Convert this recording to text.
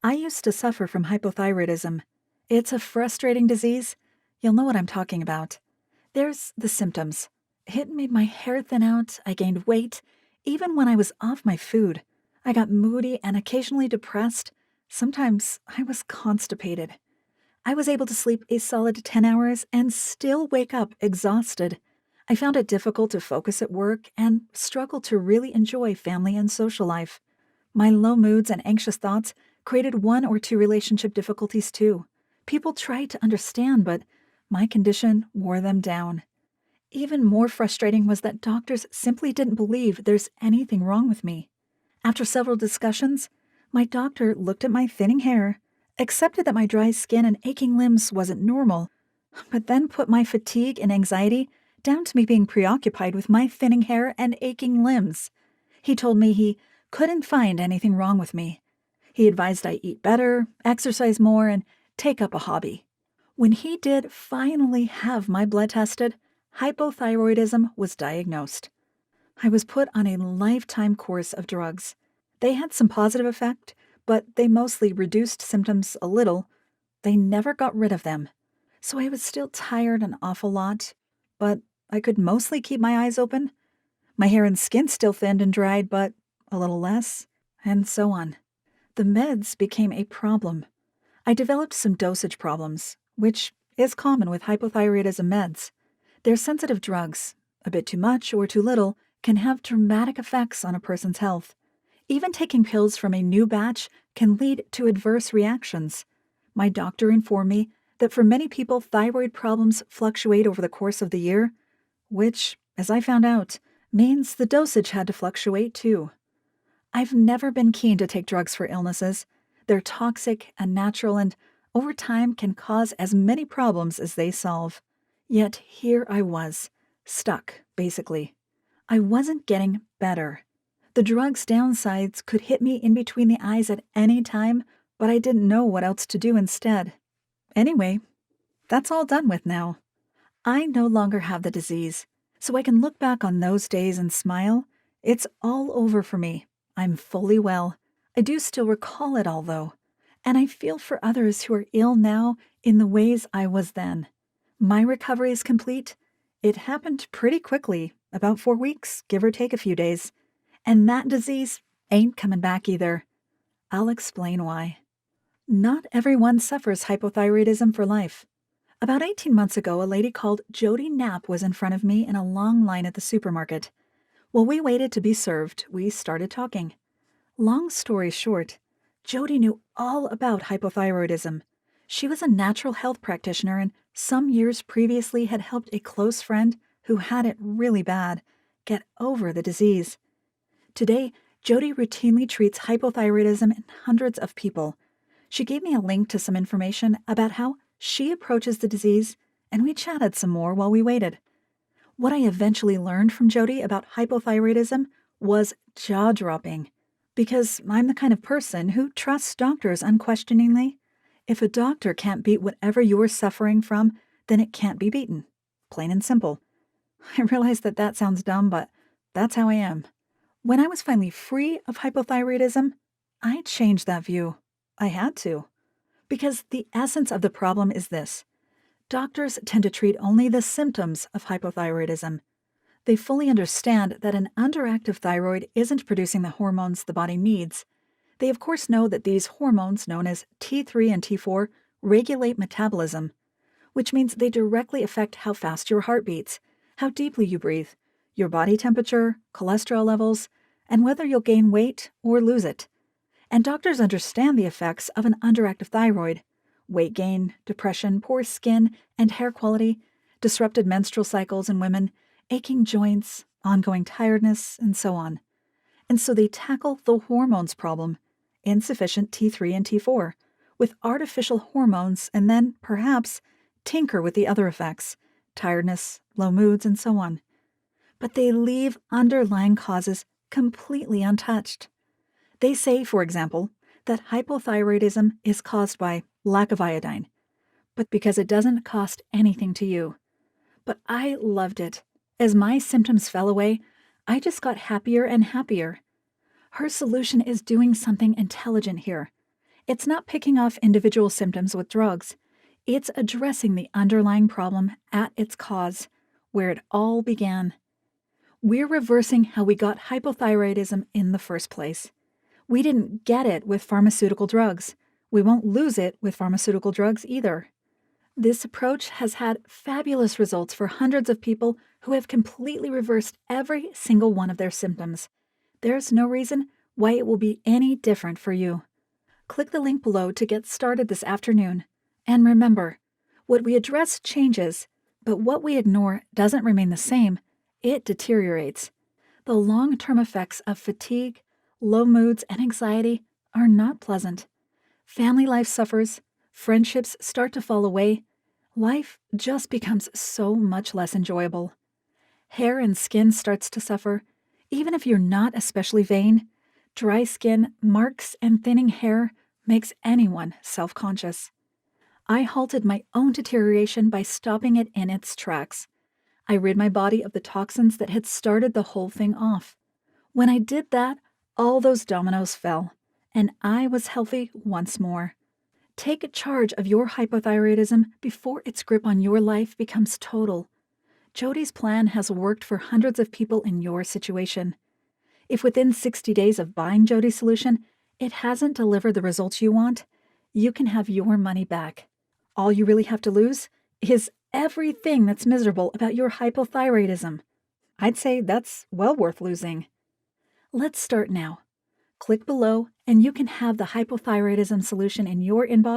I used to suffer from hypothyroidism. It's a frustrating disease. You'll know what I'm talking about. There's the symptoms. It made my hair thin out, I gained weight, even when I was off my food. I got moody and occasionally depressed. Sometimes I was constipated. I was able to sleep a solid 10 hours and still wake up exhausted. I found it difficult to focus at work and struggled to really enjoy family and social life. My low moods and anxious thoughts created one or two relationship difficulties too. People tried to understand, but my condition wore them down. Even more frustrating was that doctors simply didn't believe there's anything wrong with me. After several discussions, my doctor looked at my thinning hair, accepted that my dry skin and aching limbs wasn't normal, but then put my fatigue and anxiety down to me being preoccupied with my thinning hair and aching limbs. He told me he couldn't find anything wrong with me. He advised I eat better, exercise more, and take up a hobby. When he did finally have my blood tested, hypothyroidism was diagnosed. I was put on a lifetime course of drugs. They had some positive effect, but they mostly reduced symptoms a little. They never got rid of them. So I was still tired an awful lot, but I could mostly keep my eyes open. My hair and skin still thinned and dried, but a little less, and so on. The meds became a problem. I developed some dosage problems, which is common with hypothyroidism meds. They're sensitive drugs. A bit too much or too little can have dramatic effects on a person's health. Even taking pills from a new batch can lead to adverse reactions. My doctor informed me that for many people, thyroid problems fluctuate over the course of the year, which, as I found out, means the dosage had to fluctuate too. I've never been keen to take drugs for illnesses. They're toxic, unnatural, and over time can cause as many problems as they solve. Yet here I was, stuck, basically. I wasn't getting better. The drug's downsides could hit me in between the eyes at any time, but I didn't know what else to do instead. Anyway, that's all done with now. I no longer have the disease, so I can look back on those days and smile. It's all over for me. I'm fully well. I do still recall it all, though, and I feel for others who are ill now in the ways I was then. My recovery is complete. It happened pretty quickly, about 4 weeks, give or take a few days. And that disease ain't coming back either. I'll explain why. Not everyone suffers hypothyroidism for life. About 18 months ago, a lady called Jodi was in front of me in a long line at the supermarket. While we waited to be served, we started talking. Long story short, Jodi knew all about hypothyroidism. She was a natural health practitioner and some years previously had helped a close friend who had it really bad get over the disease. Today, Jodi routinely treats hypothyroidism in hundreds of people. She gave me a link to some information about how she approaches the disease, and we chatted some more while we waited. What I eventually learned from Jodi about hypothyroidism was jaw-dropping, because I'm the kind of person who trusts doctors unquestioningly. If a doctor can't beat whatever you're suffering from, then it can't be beaten. Plain and simple. I realize that sounds dumb, but that's how I am. When I was finally free of hypothyroidism, I changed that view. I had to. Because the essence of the problem is this. Doctors tend to treat only the symptoms of hypothyroidism. They fully understand that an underactive thyroid isn't producing the hormones the body needs. They of course know that these hormones, known as T3 and T4, regulate metabolism, which means they directly affect how fast your heart beats, how deeply you breathe, your body temperature, cholesterol levels, and whether you'll gain weight or lose it. And doctors understand the effects of an underactive thyroid: weight gain, depression, poor skin and hair quality, disrupted menstrual cycles in women, aching joints, ongoing tiredness, and so on. And so they tackle the hormones problem, insufficient T3 and T4, with artificial hormones and then, perhaps, tinker with the other effects, tiredness, low moods, and so on. But they leave underlying causes completely untouched. They say, for example, that hypothyroidism is caused by lack of iodine, but because it doesn't cost anything to you. But I loved it. As my symptoms fell away, I just got happier and happier. Her solution is doing something intelligent here. It's not picking off individual symptoms with drugs. It's addressing the underlying problem at its cause, where it all began. We're reversing how we got hypothyroidism in the first place. We didn't get it with pharmaceutical drugs. We won't lose it with pharmaceutical drugs either. This approach has had fabulous results for hundreds of people who have completely reversed every single one of their symptoms. There's no reason why it will be any different for you. Click the link below to get started this afternoon. And remember, what we address changes, but what we ignore doesn't remain the same, it deteriorates. The long-term effects of fatigue, low moods, and anxiety are not pleasant. Family life suffers, friendships start to fall away, life just becomes so much less enjoyable. Hair and skin starts to suffer, even if you're not especially vain. Dry skin, marks, and thinning hair makes anyone self-conscious. I halted my own deterioration by stopping it in its tracks. I rid my body of the toxins that had started the whole thing off. When I did that, all those dominoes fell, and I was healthy once more. Take charge of your hypothyroidism before its grip on your life becomes total. Jodi's plan has worked for hundreds of people in your situation. If within 60 days of buying Jodi's solution, it hasn't delivered the results you want, you can have your money back. All you really have to lose is everything that's miserable about your hypothyroidism. I'd say that's well worth losing. Let's start now. Click below and you can have the hypothyroidism solution in your inbox